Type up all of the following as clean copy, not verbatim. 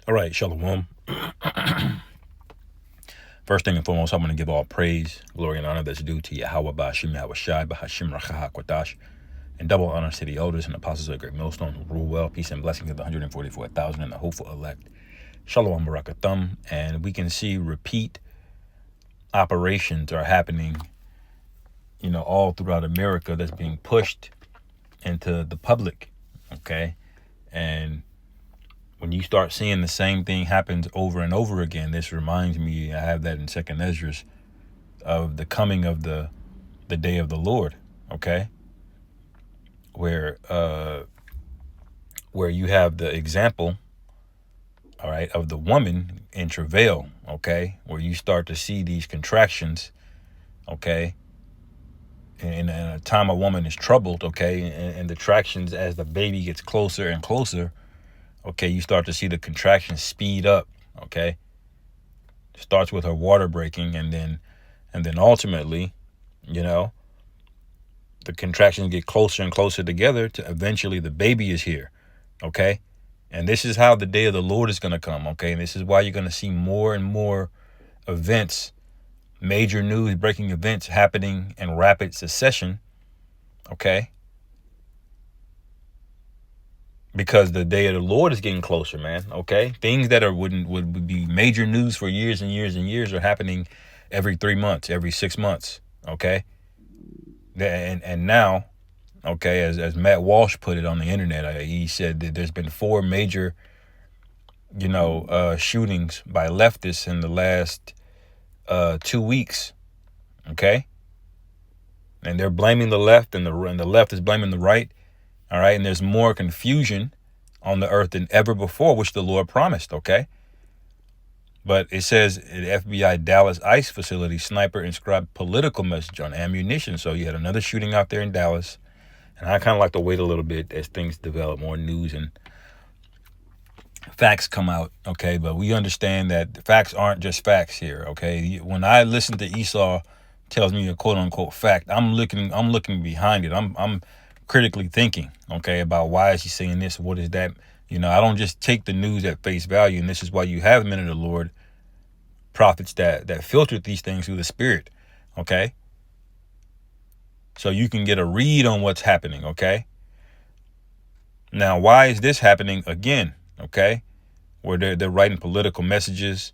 All right, Shalom. First thing and foremost, I want to give all praise, glory, and honor that's due to Yahweh Ba'ashim Yahweh Shai Ba'ashim Rachaha Kwadash, and double honor to the elders and apostles of the great millstone who rule well, peace and blessings of the 144,000 and the hopeful elect. Shalom Barakathum. And we can see repeat operations are happening, all throughout America that's being pushed into the public, okay? And when you start seeing the same thing happens over and over again, this reminds me, I have that in Second Esdras, of the coming of the day of the Lord, okay? Where you have the example, all right, of the woman in travail, okay? Where you start to see these contractions, okay? In a time a woman is troubled, okay? And the contractions as the baby gets closer and closer, okay, you start to see the contractions speed up, okay? Starts with her water breaking, and then ultimately, the contractions get closer and closer together to eventually the baby is here, okay? And this is how the day of the Lord is going to come, okay? And this is why you're going to see more and more events, major news, breaking events happening in rapid succession, okay? Because the day of the Lord is getting closer, man, okay? Things that would be major news for years and years and years are happening every 3 months, every 6 months, okay? And now, okay, as Matt Walsh put it on the internet, he said that there's been 4 major, shootings by leftists in the last 2 weeks, okay? And they're blaming the left, and the left is blaming the right. All right, and there's more confusion on the earth than ever before, which the Lord promised, okay? But it says at FBI Dallas ICE facility, sniper inscribed political message on ammunition. So you had another shooting out there in Dallas. And I kind of like to wait a little bit as things develop, more news and facts come out, okay? But we understand that facts aren't just facts here, okay? When I listen to Esau tells me a quote-unquote fact, I'm looking behind it. I'm critically thinking, okay, about why is he saying this? What is that? I don't just take the news at face value. And this is why you have men of the Lord, prophets that filtered these things through the Spirit, okay? So you can get a read on what's happening, okay? Now, why is this happening again, okay? Where they're writing political messages.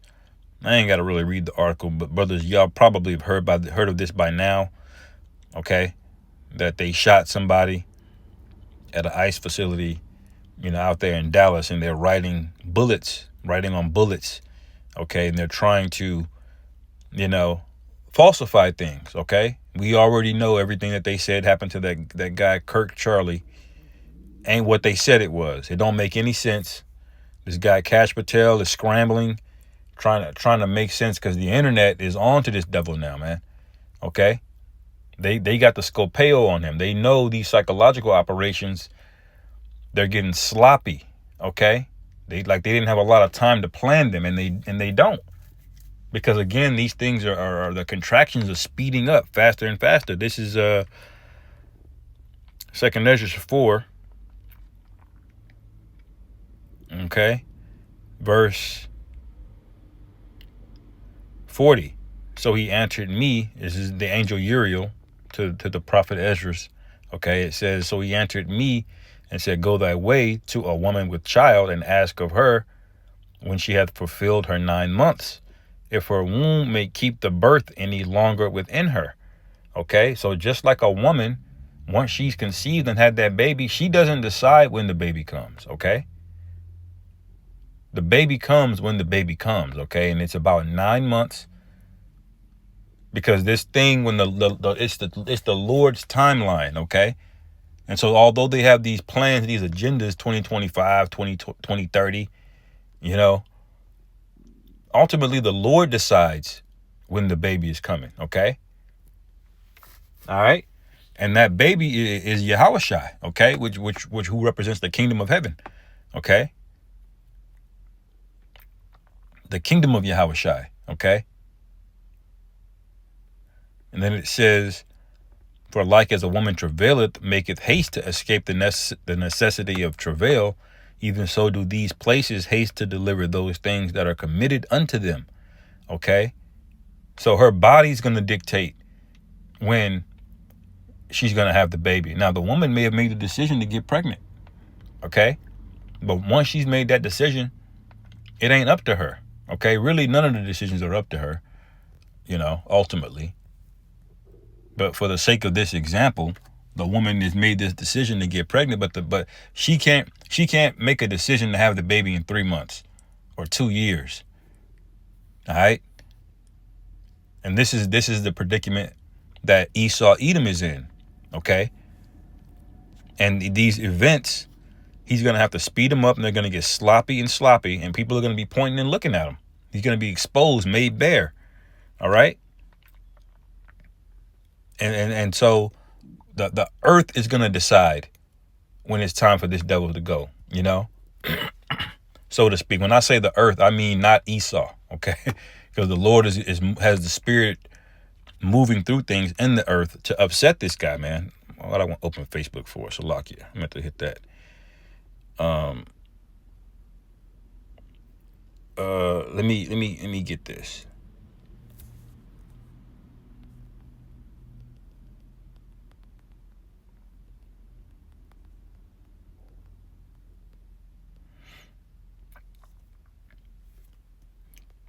I ain't got to really read the article, but brothers, y'all probably have heard of this by now, okay? That they shot somebody at an ICE facility, out there in Dallas, and they're writing on bullets, okay? And they're trying to, falsify things, okay? We already know everything that they said happened to that guy, Kirk Charlie, ain't what they said it was. It don't make any sense. This guy, Cash Patel, is scrambling, trying to make sense, because the internet is on to this devil now, man, okay? They got the Scopeo on him. They know these psychological operations, they're getting sloppy, okay? They didn't have a lot of time to plan them, and they don't. Because again, these things are the contractions are speeding up faster and faster. This is Second Esdras 4, okay, verse 40. So he answered me, this is the angel Uriel to the prophet Esdras, okay? It says, so he answered me and said, go thy way to a woman with child, and ask of her, when she hath fulfilled her 9 months, if her womb may keep the birth any longer within her. Okay, so just like a woman, once she's conceived and had that baby, she doesn't decide when the baby comes, okay? The baby comes when the baby comes, okay? And it's about 9 months, because this thing, when it's the Lord's timeline, okay? And so although they have these plans, these agendas, 2025, 2030, ultimately the Lord decides when the baby is coming, okay? All right? And that baby is Yahushua, okay? Which who represents the kingdom of heaven, okay? The kingdom of Yahushua, okay? And then it says, for like as a woman travaileth, maketh haste to escape the necessity of travail, even so do these places haste to deliver those things that are committed unto them. Okay? So her body's going to dictate when she's going to have the baby. Now, the woman may have made the decision to get pregnant. Okay? But once she's made that decision, it ain't up to her. Okay? Really, none of the decisions are up to her, ultimately. But for the sake of this example, the woman has made this decision to get pregnant, but she can't make a decision to have the baby in 3 months or 2 years. All right? And this is the predicament that Esau Edom is in. Okay? And these events, he's going to have to speed them up, and they're going to get sloppy, and people are going to be pointing and looking at him. He's going to be exposed, made bare. All right? And so the earth is going to decide when it's time for this devil to go, so to speak. When I say the earth, I mean not Esau, okay? Because the Lord has the spirit moving through things in the earth to upset this guy, man. What I want to open Facebook for, so lock you. I meant to hit that. Let me get this.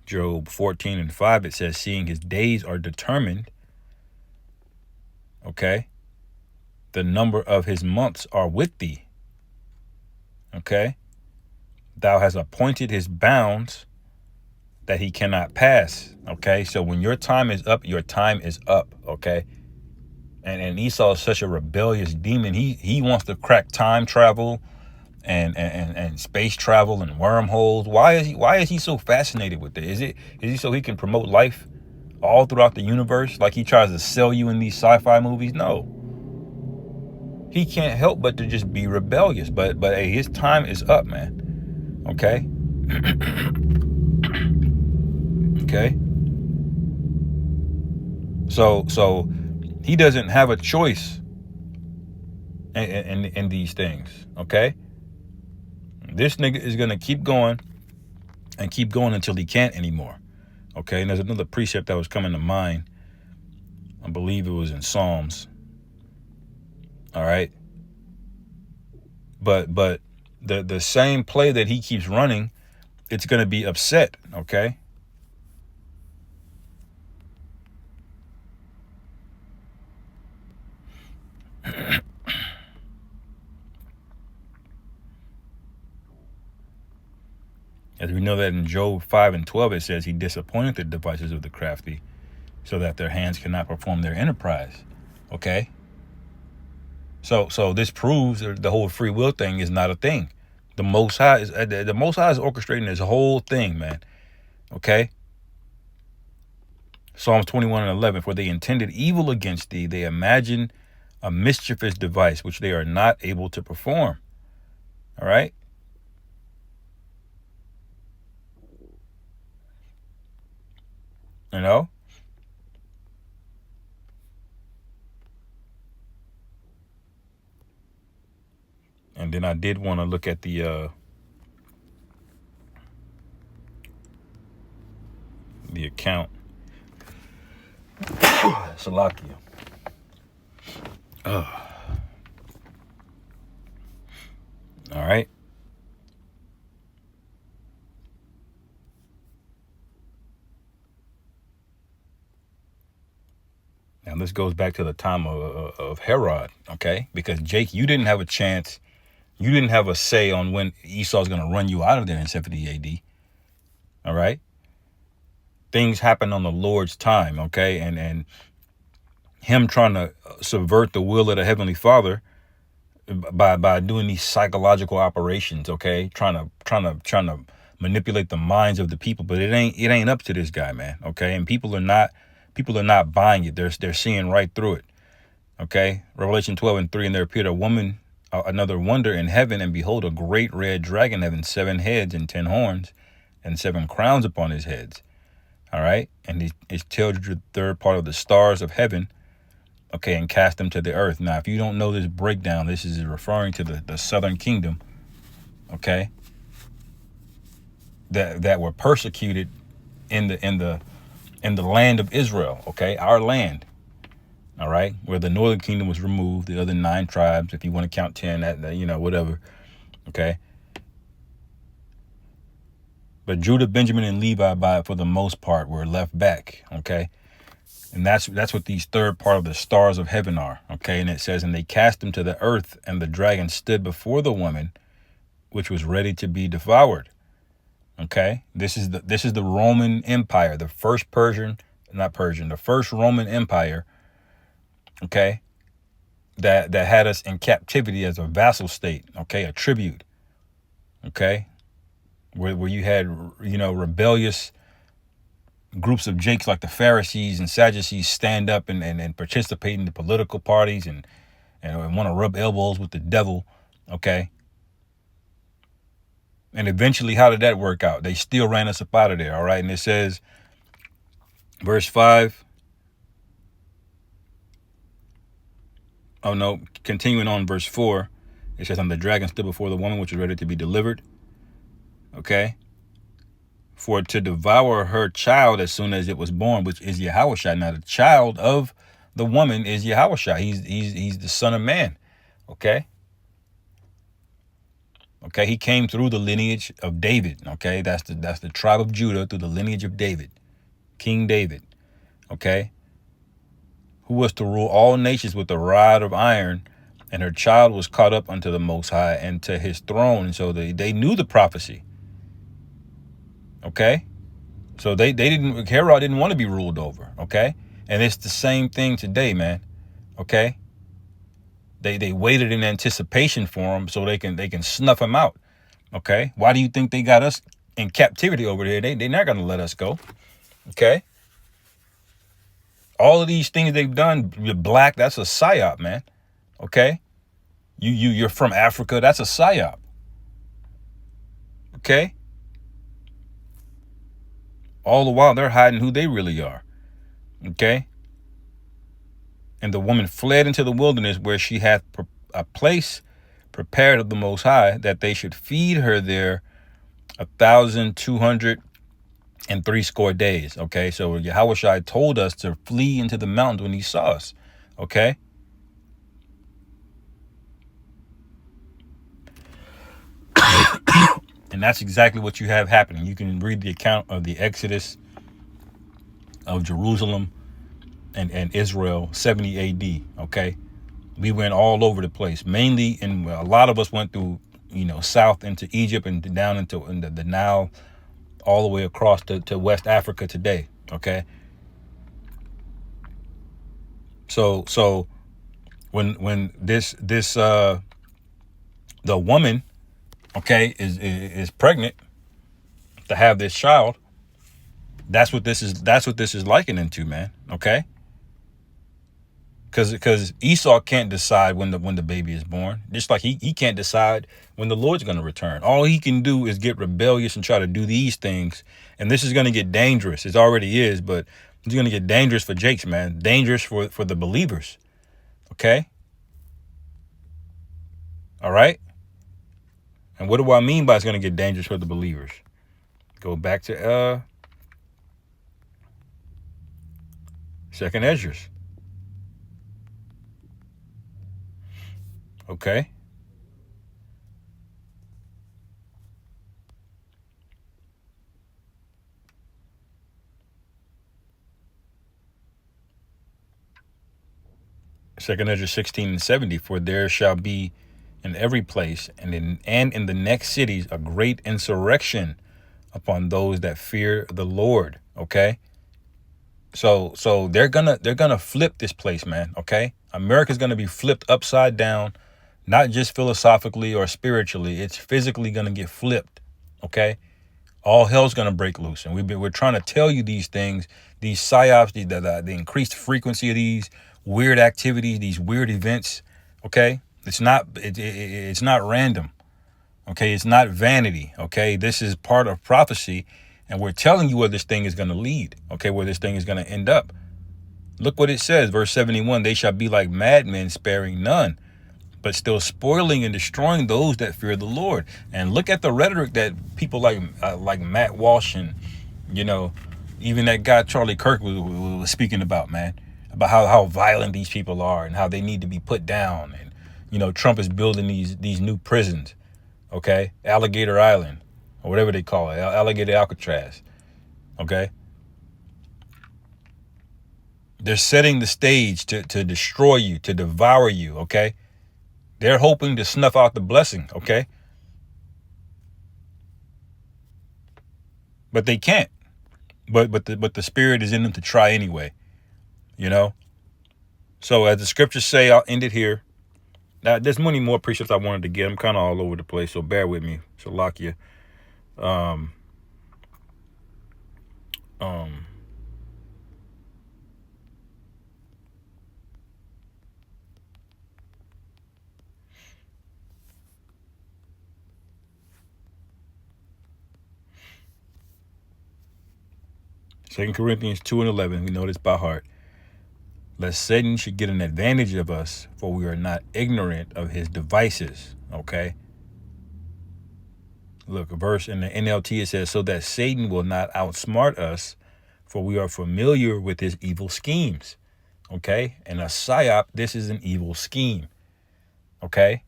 Job 14:5, it says, seeing his days are determined, okay, the number of his months are with thee, okay, thou hast appointed his bounds that he cannot pass, okay. So when your time is up, your time is up, okay. And Esau is such a rebellious demon. He wants to crack time travel and space travel and wormholes. Why is he so fascinated with it? Is he so he can promote life all throughout the universe like he tries to sell you in these sci-fi movies? No. He can't help but to just be rebellious. But hey, his time is up, man. Okay? Okay? So he doesn't have a choice in these things, okay? This nigga is going to keep going until he can't anymore. Okay, and there's another precept that was coming to mind. I believe it was in Psalms. All right. But the same play that he keeps running, it's going to be upset, okay? As we know that in Job 5:12, it says he disappointed the devices of the crafty so that their hands cannot perform their enterprise. Okay? So this proves that the whole free will thing is not a thing. The Most High is orchestrating this whole thing, man. Okay? Psalms 21:11, for they intended evil against thee, they imagined a mischievous device which they are not able to perform. All right? You know? And then I did want to look at the account. Salakia. All right. Now this goes back to the time of Herod, okay? Because Jake, you didn't have a chance. You didn't have a say on when Esau's going to run you out of there in 70 AD. All right? Things happen on the Lord's time, okay? And him trying to subvert the will of the Heavenly Father by doing these psychological operations, okay? Trying to manipulate the minds of the people, but it ain't up to this guy, man, okay? And people are not buying it. They're seeing right through it. Okay? Revelation 12:3, and there appeared a woman, another wonder in heaven, and behold, a great red dragon having 7 heads and 10 horns and 7 crowns upon his heads. All right? And his tail drew the third part of the stars of heaven, okay, and cast them to the earth. Now, if you don't know this breakdown, this is referring to the southern kingdom, okay, that were persecuted in the land of Israel, okay, our land, all right, where the northern kingdom was removed, the other 9 tribes, if you want to count 10, whatever, okay. But Judah, Benjamin, and Levi, for the most part, were left back, okay. And that's what these third part of the stars of heaven are, okay. And it says, and they cast them to the earth, and the dragon stood before the woman, which was ready to be devoured. Okay, this is the Roman Empire, the first the first Roman Empire. Okay, that had us in captivity as a vassal state. Okay, a tribute. Okay, where you had rebellious groups of jakes like the Pharisees and Sadducees stand up and participate in the political parties and want to rub elbows with the devil. Okay. And eventually, how did that work out? They still ran us up out of there, all right? And it says, verse 5. Oh, no. Continuing on verse 4. It says, and the dragon stood before the woman, which was ready to be delivered. Okay? For to devour her child as soon as it was born, which is Yahushua. Now, the child of the woman is Yahushua. He's the son of man. Okay? Okay, he came through the lineage of David. Okay, that's the tribe of Judah through the lineage of David, King David. Okay, who was to rule all nations with a rod of iron, and her child was caught up unto the Most High and to his throne. And so they knew the prophecy. Okay, so Herod didn't want to be ruled over. Okay, and it's the same thing today, man. Okay. They waited in anticipation for him so they can snuff him out. Okay. Why do you think they got us in captivity over there? They're not going to let us go. Okay. All of these things they've done, you're black, that's a PsyOp, man. Okay. You're from Africa, that's a PsyOp. Okay. All the while they're hiding who they really are. Okay. And the woman fled into the wilderness, where she hath a place prepared of the Most High, that they should feed her there 1,260 days. Okay, so Yahushua told us to flee into the mountains when he saw us. Okay. And that's exactly what you have happening. You can read the account of the Exodus of Jerusalem and Israel, 70 AD. Okay, we went all over the place. Mainly, and a lot of us went through, south into Egypt and down into the Nile, all the way across to West Africa today. Okay, so when this the woman, okay, is pregnant to have this child, that's what this is likening to, man. Okay. Because Esau can't decide when the baby is born. Just like he can't decide when the Lord's going to return. All he can do is get rebellious and try to do these things. And this is going to get dangerous. It already is, but it's going to get dangerous for Jakes, man. Dangerous for the believers. Okay? All right? And what do I mean by it's going to get dangerous for the believers? Go back to Second Esdras. Okay. Second Esdras 16:70. For there shall be in every place and in the next cities a great insurrection upon those that fear the Lord. Okay. So they're gonna flip this place, man. Okay. America's gonna be flipped upside down. Not just philosophically or spiritually, it's physically going to get flipped. Okay, all hell's going to break loose, and we're trying to tell you these things, these psyops, the increased frequency of these weird activities, these weird events. Okay, it's not random. Okay, it's not vanity. Okay, this is part of prophecy, and we're telling you where this thing is going to lead. Okay, where this thing is going to end up. Look what it says, verse 71: They shall be like madmen, sparing none. but still spoiling and destroying those that fear the Lord. And look at the rhetoric that people like Matt Walsh and, you know, even that guy Charlie Kirk was speaking about, man, about how violent these people are and how they need to be put down. And, you know, Trump is building these new prisons, okay, Alligator Island or whatever they call it, Alligator Alcatraz, okay. They're setting the stage to destroy you, to devour you, okay? They're hoping to snuff out the blessing, okay? But they can't. But the spirit is in them to try anyway, you know? So as the scriptures say, I'll end it here. Now, there's many more precepts I wanted to get. I'm kind of all over the place, so bear with me. Shalakia. Um, 2 Corinthians 2 and 11, we know this by heart. Lest Satan should get an advantage of us, for we are not ignorant of his devices, okay? Look, a verse in the NLT, it says, so that Satan will not outsmart us, for we are familiar with his evil schemes, okay? And a PsyOp, this is an evil scheme, okay?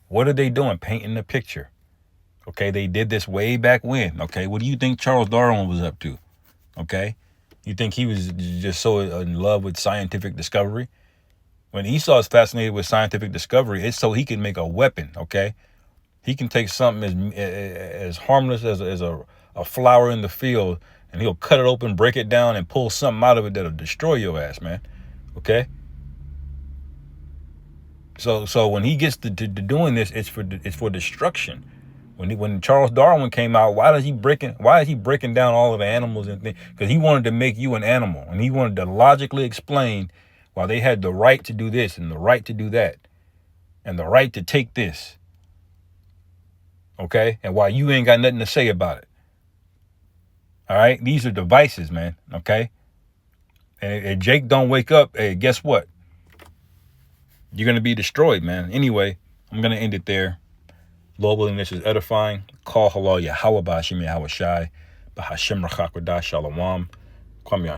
What are they doing? Painting the picture, okay? They did this way back when, okay? What do you think Charles Darwin was up to, okay? You think he was just so in love with scientific discovery? When Esau is fascinated with scientific discovery, it's so he can make a weapon, okay? He can take something as harmless as a flower in the field, and he'll cut it open, break it down, and pull something out of it that'll destroy your ass, man. Okay? So when he gets to doing this, it's for destruction. When Charles Darwin came out, why is he breaking down all of the animals and things? Because he wanted to make you an animal, and he wanted to logically explain why they had the right to do this and the right to do that, and the right to take this. Okay? And why you ain't got nothing to say about it. All right? These are devices, man. Okay? And if Jake don't wake up, hey, guess what? You're going to be destroyed, man. Anyway, I'm going to end it there. Lord willing, this is edifying. Call halal Yahweh Ba'ashim Yahweh Shai. Ba'Hashem Rachak Shalom. Kwame